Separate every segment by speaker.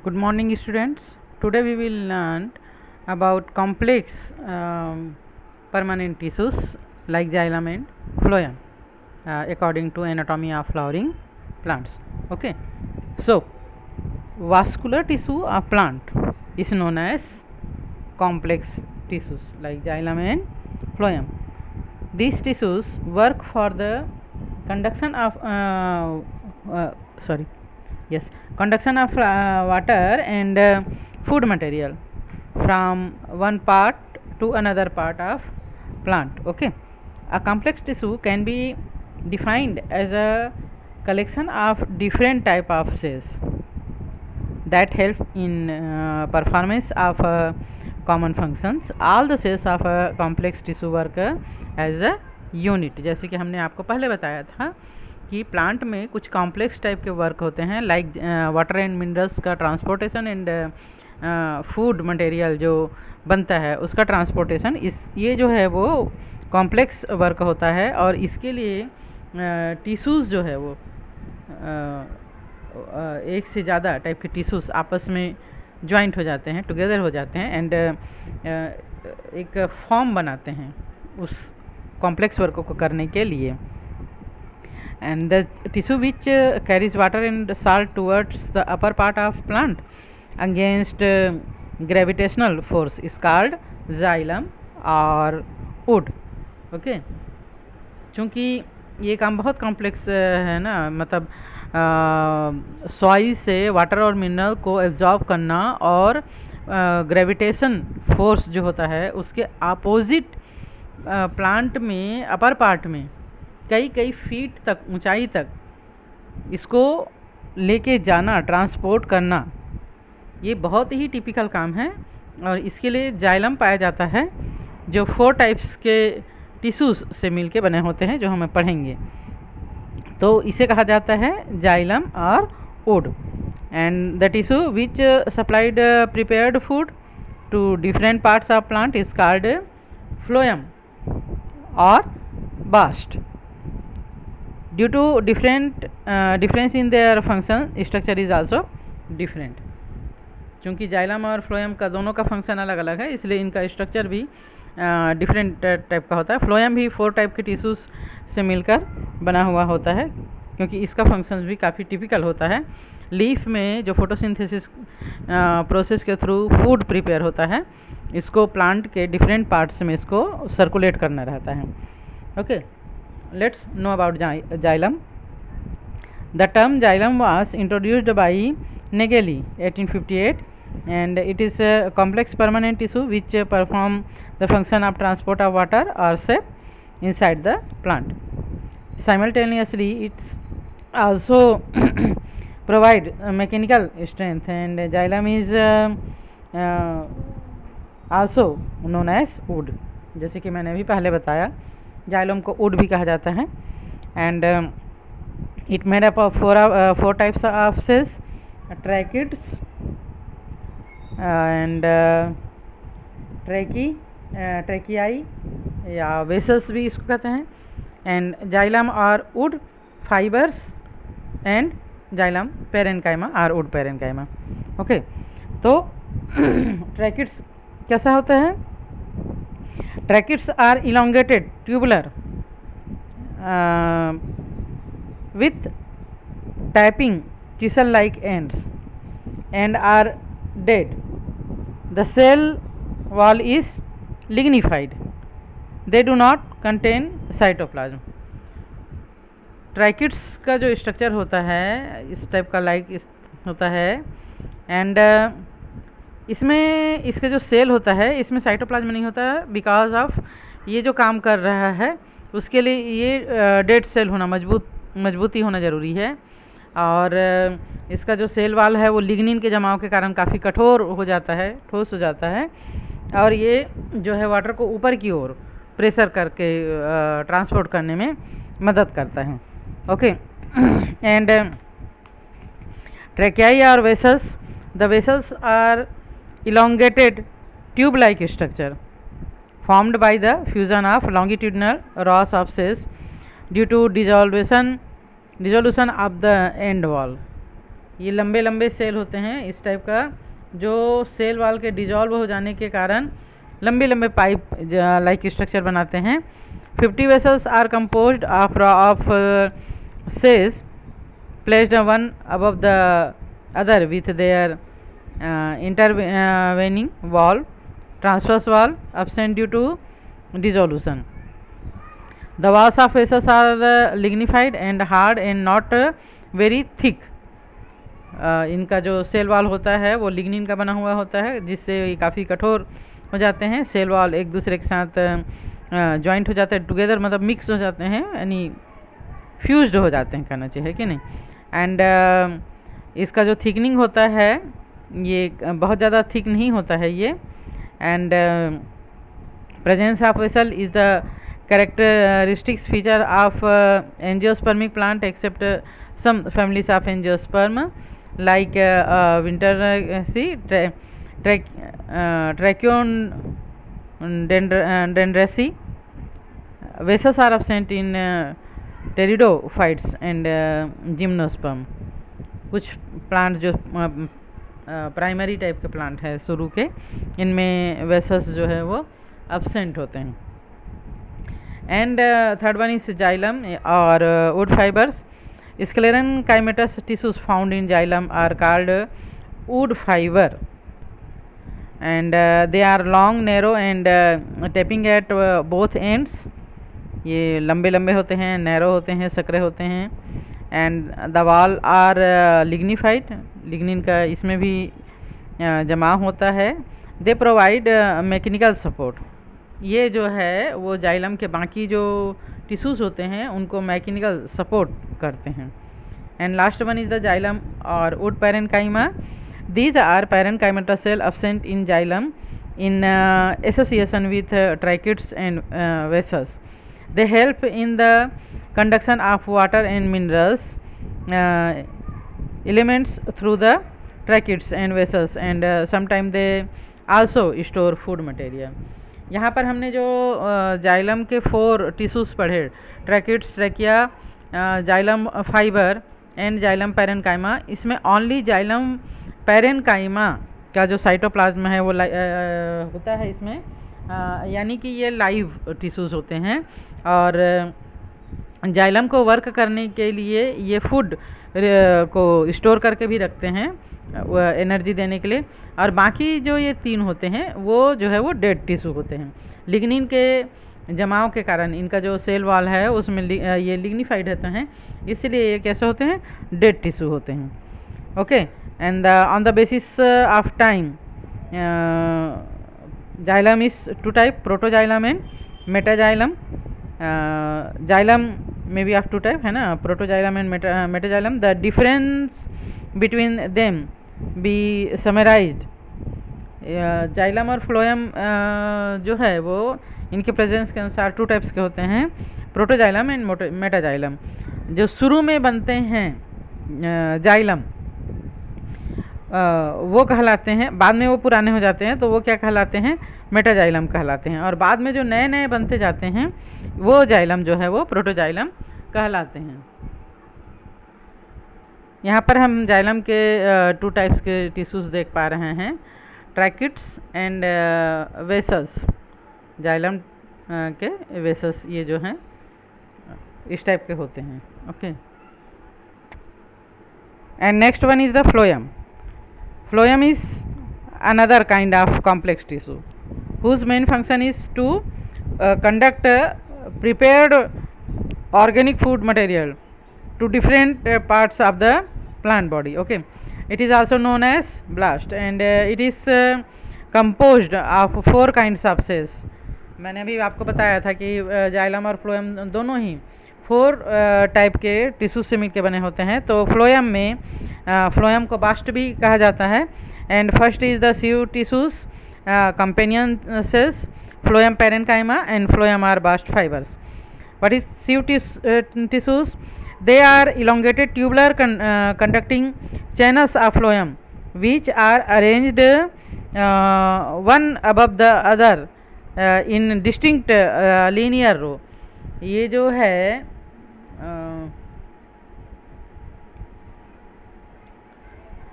Speaker 1: Good morning, students. Today we will learn about complex permanent tissues like xylem and phloem according to anatomy of flowering plants. Okay, so vascular tissue of plant is known as complex tissues like xylem and phloem. These tissues work for the conduction of conduction of water and food material from one part to another part of plant. Okay, a complex tissue can be defined as a collection of different type of cells that help in performance of common functions. All the cells of a complex tissue work as a unit. जैसे कि हमने आपको पहले बताया था कि plant में कुछ कॉम्प्लेक्स टाइप के वर्क होते हैं लाइक वाटर एंड मिनरल्स का ट्रांसपोर्टेशन एंड फूड मटेरियल जो बनता है उसका ट्रांसपोर्टेशन, ये जो है वो कॉम्प्लेक्स वर्क होता है। और इसके लिए टिश्यूज़ जो है वो एक से ज़्यादा टाइप के टिश्यूज़ आपस में ज्वाइंट हो जाते हैं, टुगेदर हो जाते हैं एंड एक फॉर्म बनाते हैं उस कॉम्प्लेक्स वर्क को करने के लिए। And the tissue which carries water and salt towards the upper part of plant against gravitational force is called xylem or wood. Okay, चूँकि ये काम बहुत कॉम्प्लेक्स है ना, मतलब सॉइल से वाटर और मिनरल को एब्जॉर्ब करना और ग्रेविटेशन फोर्स जो होता है उसके अपोजिट प्लांट में अपर पार्ट में कई फीट तक ऊंचाई तक इसको लेके जाना, ट्रांसपोर्ट करना, ये बहुत ही टिपिकल काम है। और इसके लिए जाइलम पाया जाता है जो 4 टाइप्स के टिश्यूज़ से मिलके बने होते हैं जो हमें पढ़ेंगे। तो इसे कहा जाता है जाइलम और wood. And the tissue which supplied prepared food to different parts of plant is called phloem और bast. Due to difference in their function, structure is also different. चूँकि जाइलम और फ्लोएम का दोनों का फंक्शन अलग अलग है इसलिए इनका स्ट्रक्चर भी डिफरेंट टाइप का होता है। फ्लोएम भी 4 टाइप के टिश्यूज़ से मिलकर बना हुआ होता है क्योंकि इसका फंक्शन भी काफ़ी टिपिकल होता है। लीफ में जो फोटोसिंथेसिस प्रोसेस के थ्रू फूड प्रिपेयर होता है, इसको प्लांट के डिफरेंट पार्ट्स में इसको सर्कुलेट करना रहता है। Okay, let's know about xylem. The term xylem was introduced by Nageli 1858 and it is a complex permanent tissue which perform the function of transport of water or shape inside the plant. Simultaneously it also provide mechanical strength and xylem is also known as wood. जैसे कि मैंने अभी पहले बताया xylem को would भी कहा जाता है। And it made up of 4 types of cells, tracheids and tracheae या वेसल्स भी इसको कहते हैं। एंड जाइलम और wood fibres and xylem parenchyma और वुड पेरेन्काइमा। ओके, तो ट्रैकिड्स कैसा होता है? Tracheids are elongated, tubular, with tapping chisel-like ends, and are dead. The cell wall is lignified. They do not contain cytoplasm. Tracheids का जो structure होता है इस टाइप का होता है एंड इसमें इसका जो सेल होता है इसमें साइटोप्लाज्म नहीं होता है बिकॉज ऑफ ये जो काम कर रहा है उसके लिए ये डेड सेल होना, मजबूती होना ज़रूरी है। और इसका जो सेल वाल है वो लिग्निन के जमाव के कारण काफ़ी कठोर हो जाता है, ठोस हो जाता है और ये जो है वाटर को ऊपर की ओर प्रेशर करके ट्रांसपोर्ट करने में मदद करता है। ओके, एंड ट्रैकियाई और vessels, the vessels are elongated tube-like structure formed by the fusion of longitudinal rows of cells due to dissolution of the end wall. ये लंबे लंबे सेल होते हैं इस टाइप का, जो सेल वॉल के डिजॉल्व हो जाने के कारण लंबे लंबे पाइप लाइक स्ट्रक्चर बनाते हैं। 50 vessels are composed of cells placed one above the other with their intervening wall, transverse wall absent due to dissolution. The walls of vessels are lignified and hard and not very thick. इनका जो cell wall होता है वो lignin का बना हुआ होता है, जिससे ये काफ़ी कठोर हो जाते हैं। सेल वॉल एक दूसरे के साथ जॉइंट हो जाते हैं, टुगेदर मतलब मिक्स हो जाते हैं, यानी फ्यूज्ड हो जाते हैं कहना चाहिए कि नहीं। एंड इसका जो थिकनिंग होता है ये बहुत ज़्यादा थिक नहीं होता है ये। And presence of vessel is the characteristics feature of angiospermic plant except some families of angiosperm like Winteraceae Trochodendraceae. Vessels are absent in pteridophytes and gymnosperm. कुछ प्लांट जो प्राइमरी टाइप के प्लांट है शुरू के, इनमें वेसल्स जो है वो एब्सेंट होते हैं। And third one is xylem और wood fibres. Sclerenchymatous tissues found in xylem are called wood fibre and they are long narrow and tapering at both ends. ये लंबे लंबे होते हैं, नैरो होते हैं, सकरे होते हैं। And the wall are lignified, lignin का इसमें भी जमा होता है। They provide mechanical support. ये जो है वो जाइलम के बाकी जो टिश्यूज़ होते हैं उनको मैकेनिकल सपोर्ट करते हैं। And last one is the xylem और wood parenchyma. These are parenchymatous cell absent in xylem in association with tracheids and vessels. They help in the conduction of water and minerals elements through the tracheids and vessels and sometimes they also store food material. यहाँ पर हमने जो xylem के 4 tissues पढ़े, tracheids, trachea, xylem fibre and xylem parenchyma, इसमें only xylem parenchyma का जो cytoplasm है वो होता है इसमें, यानी कि ये लाइव टिश्यूज़ होते हैं। और जाइलम को वर्क करने के लिए ये फूड को स्टोर करके भी रखते हैं एनर्जी देने के लिए। और बाकी जो ये 3 होते हैं वो जो है वो डेड टिश्यू होते हैं। लिग्निन के जमाव के कारण इनका जो सेल वॉल है उसमें ये लिग्निफाइड होते हैं, इसलिए ये कैसे होते हैं, डेड टिश्यू होते हैं। Okay, and on the basis of time xylem is 2 type, protoxylem and metaxylem. Xylem में भी ऑफ 2 टाइप है ना, protoxylem and metaxylem. The difference between them be summarised. Xylem और फ्लोएम जो है वो इनके प्रेजेंस के अनुसार 2 टाइप्स के होते हैं, प्रोटोजाइलम एंड मेटाजाइलम। जो शुरू में बनते हैं जाइलम वो कहलाते हैं, बाद में वो पुराने हो जाते हैं तो वो क्या कहलाते हैं, मेटाजाइलम कहलाते हैं। और बाद में जो नए नए बनते जाते हैं वो जाइलम जो है वो प्रोटोजाइलम कहलाते हैं। यहाँ पर हम जाइलम के 2 टाइप्स के टिश्यूज़ देख पा रहे हैं, ट्रैकिड्स एंड वेसल्स। जाइलम के वेसल्स ये जो हैं इस टाइप के होते हैं। Okay, and next one is the phloem. Phloem is another kind of complex tissue whose main function is to conduct prepared organic food material to different parts of the plant body. Okay, it is also known as blast and it is composed of 4 kinds of cells. मैंने अभी आपको बताया था कि xylem और phloem दोनों ही 4 type के tissue से मिलकर बने होते हैं। तो फ्लोएम में फ्लोएम को बास्ट भी कहा जाता है। And first is the sieve tissues companion cells, phloem parenchyma and phloem are bast fibres. What is sieve tissues? They are elongated tubular conducting channels of phloem which are arranged one above the other in distinct linear row. ये जो है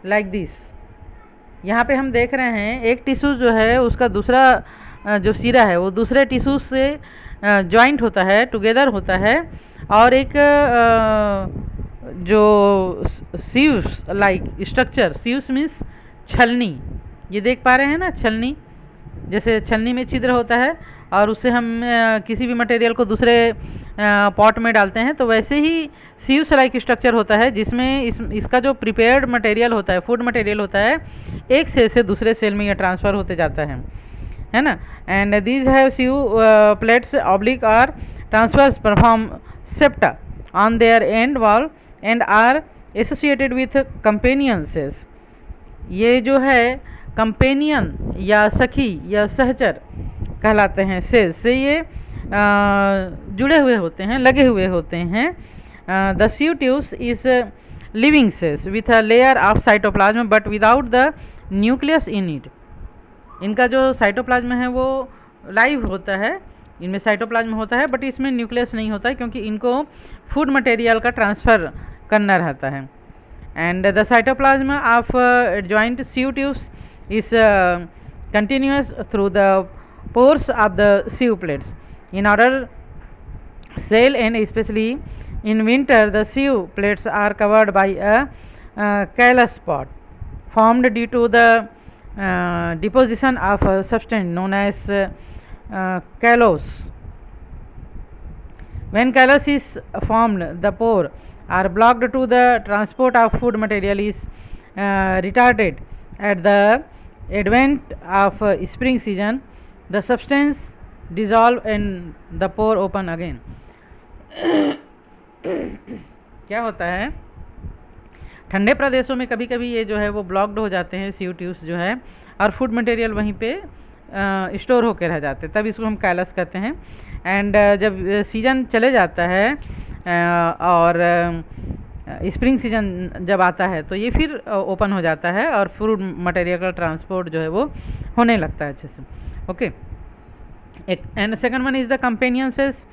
Speaker 1: like this. यहाँ पे हम देख रहे हैं एक टिश्यू जो है उसका दूसरा जो सिरा है वो दूसरे टिश्यू से जॉइंट होता है, टुगेदर होता है, और एक जो sieves like structure, sieves means छलनी, ये देख पा रहे हैं ना, छलनी, जैसे छलनी में छिद्र होता है और उससे हम किसी भी मटेरियल को दूसरे पॉट में डालते हैं, तो वैसे ही सीव्स लाइक स्ट्रक्चर होता है जिसमें इसका जो प्रिपेयर्ड मटेरियल होता है, फूड मटेरियल होता है, एक सेल से दूसरे सेल में यह ट्रांसफ़र होते जाता है ना। And these have sieve plates oblique or transverse perforate septa on their end wall and are associated with companion cells. ये जो है कंपेनियन या सखी या सहचर कहलाते हैं सेल्स से, ये जुड़े हुए होते हैं, लगे हुए होते हैं। The sieve tubes is living cells with a layer of cytoplasm but without the nucleus in it. इनका जो साइटोप्लाज्म है वो लाइव होता है, इनमें साइटोप्लाज्म होता है बट इसमें न्यूक्लियस नहीं होता है क्योंकि इनको फूड मटेरियल का ट्रांसफ़र करना रहता है। And the cytoplasm of joint sieve tubes is continuous through the pores of the sieve plates. In order cell and especially in winter the sieve plates are covered by a callus spot formed due to the deposition of a substance known as callus. When callus is formed, the pore are blocked to the transport of food material is retarded. At the advent of spring season, the substance dissolve and the pore open again. क्या होता है, ठंडे प्रदेशों में कभी कभी ये जो है वो ब्लॉक्ड हो जाते हैं सीव ट्यूब्स जो है, और फूड मटेरियल वहीं पे स्टोर होकर रह जाते हैं, तब इसको हम कैलस कहते हैं। एंड जब सीजन चले जाता है और स्प्रिंग सीजन जब आता है तो ये फिर ओपन हो जाता है और फूड मटेरियल का ट्रांसपोर्ट जो है वो होने लगता है अच्छे से। Okay, and second one is the companion cells.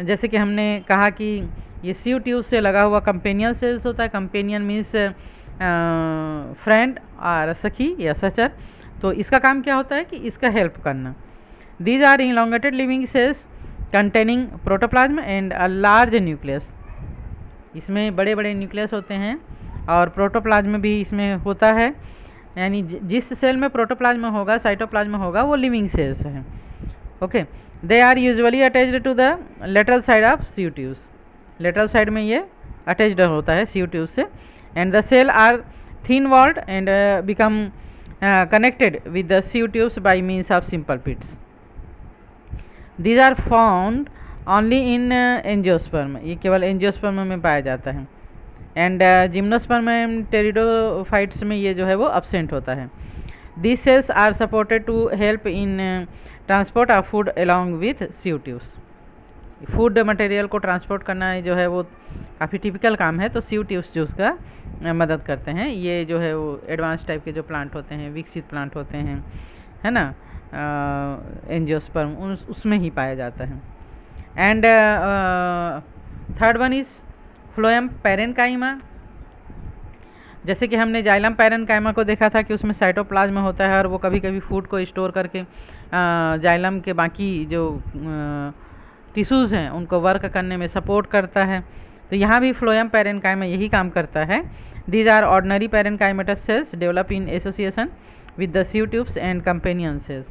Speaker 1: जैसे कि हमने कहा कि ये सीव ट्यूब से लगा हुआ कंपेनियन सेल्स होता है। कंपेनियन मीन्स फ्रेंड और सखी या सचर। तो इसका काम क्या होता है कि इसका हेल्प करना। These are elongated living cells containing protoplasm and a large nucleus. इसमें बड़े बड़े न्यूक्लियस होते हैं और प्रोटोप्लाज्म भी इसमें होता है, यानी जिस सेल में प्रोटोप्लाज्म होगा, साइटोप्लाज्म होगा, वो लिविंग सेल्स हैं। Okay, they are usually attached to the lateral side of sieve tubes. Lateral side में ये अटैच्ड होता है सीव ट्यूब से। And the cell are thin walled and become connected with the sieve tubes by means of simple pits. These are found only in angiosperm. ये केवल angiosperm में पाया जाता है। एंड जिम्नोस्पर्म एंड टेरिडोफाइट्स में ये जो है वो अब्सेंट होता है। These cells are supported to help in transport of food along with sieve tubes. Food material को ट्रांसपोर्ट करना जो है वो काफ़ी टिपिकल काम है, तो सीव ट्यूब्स जो उसका मदद करते हैं। ये जो है वो एडवांस टाइप के जो प्लांट होते हैं, विकसित प्लांट होते हैं, है ना, एंजियोस्पर्म उसमें ही पाया जाता है। And third one is phloem parenchyma. जैसे कि हमने जाइलम पैरेनकाइमा को देखा था कि उसमें साइटोप्लाज्म होता है और वो कभी कभी फूड को स्टोर करके जाइलम के बाकी जो टिश्यूज़ हैं उनको वर्क करने में सपोर्ट करता है। तो यहाँ भी फ्लोएम पैरेनकाइमा यही काम करता है। These are ordinary parenchymatous cells develop in association with the sieve tubes and companion cells.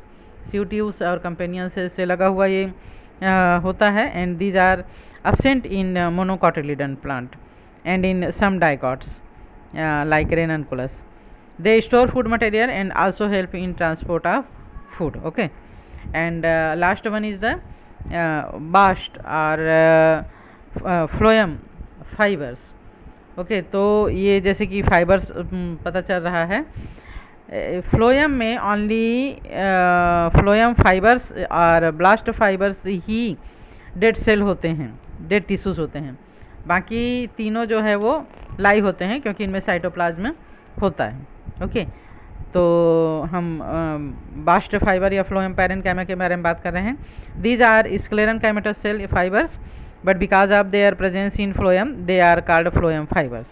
Speaker 1: Sieve tubes और कंपेनियन सेल्स से लगा हुआ ये होता है। And these are absent in monocotyledon plant and in some dicots like ranunculus. They store food material and also help in transport of food. Okay, and last one is the bast or phloem fibers. Okay, तो ये जैसे कि fibres पता चल रहा है। Phloem में only phloem fibres और ब्लास्ट फाइबर्स ही डेड सेल होते हैं, डेड टिश्यूज़ होते हैं। बाकी तीनों जो है वो लाइव होते हैं क्योंकि इनमें साइटोप्लाज्म होता है। ओके, तो हम बास्ट फाइबर या फ्लोएम पैरेनकाइमा के बारे में बात कर रहे हैं। These are sclerenchymatous cell fibres but because of their presence in phloem they are called phloem fibres.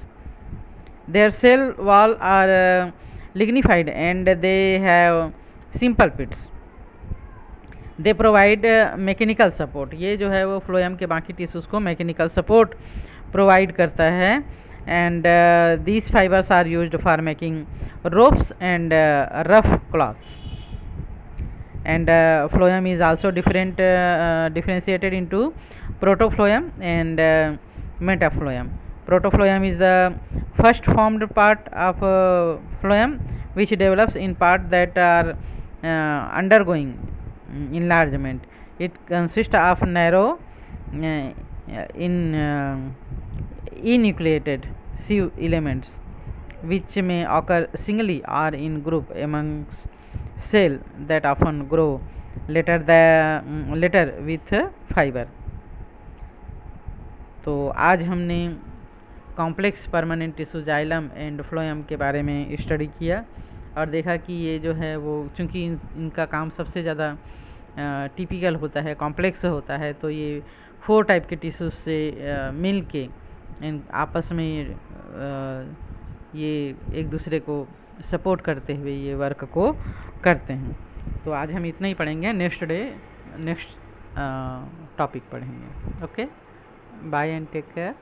Speaker 1: Their cell wall are lignified and they have simple pits. They provide mechanical support, ये जो है वो phloem के बाकी tissues को mechanical support provide करता है. And these fibres are used for making ropes and rough cloths. And phloem is also differentiated into protoploem and metaploem. Protoploem is the first formed part of phloem, which develops in parts that are undergoing enlargement. It consists of narrow enucleated sieve elements which may occur singly or in group amongst cell that often grow later with fiber. तो आज हमने complex permanent tissue xylem and phloem के बारे में study किया और देखा कि ये जो है वो चूँकि इनका काम सबसे ज़्यादा टिपिकल होता है, कॉम्प्लेक्स होता है, तो ये 4 टाइप के टिश्यूज से मिल के इन आपस में ये एक दूसरे को सपोर्ट करते हुए ये वर्क को करते हैं. तो आज हम इतना ही पढ़ेंगे. नेक्स्ट टॉपिक पढ़ेंगे. Okay, bye and take care.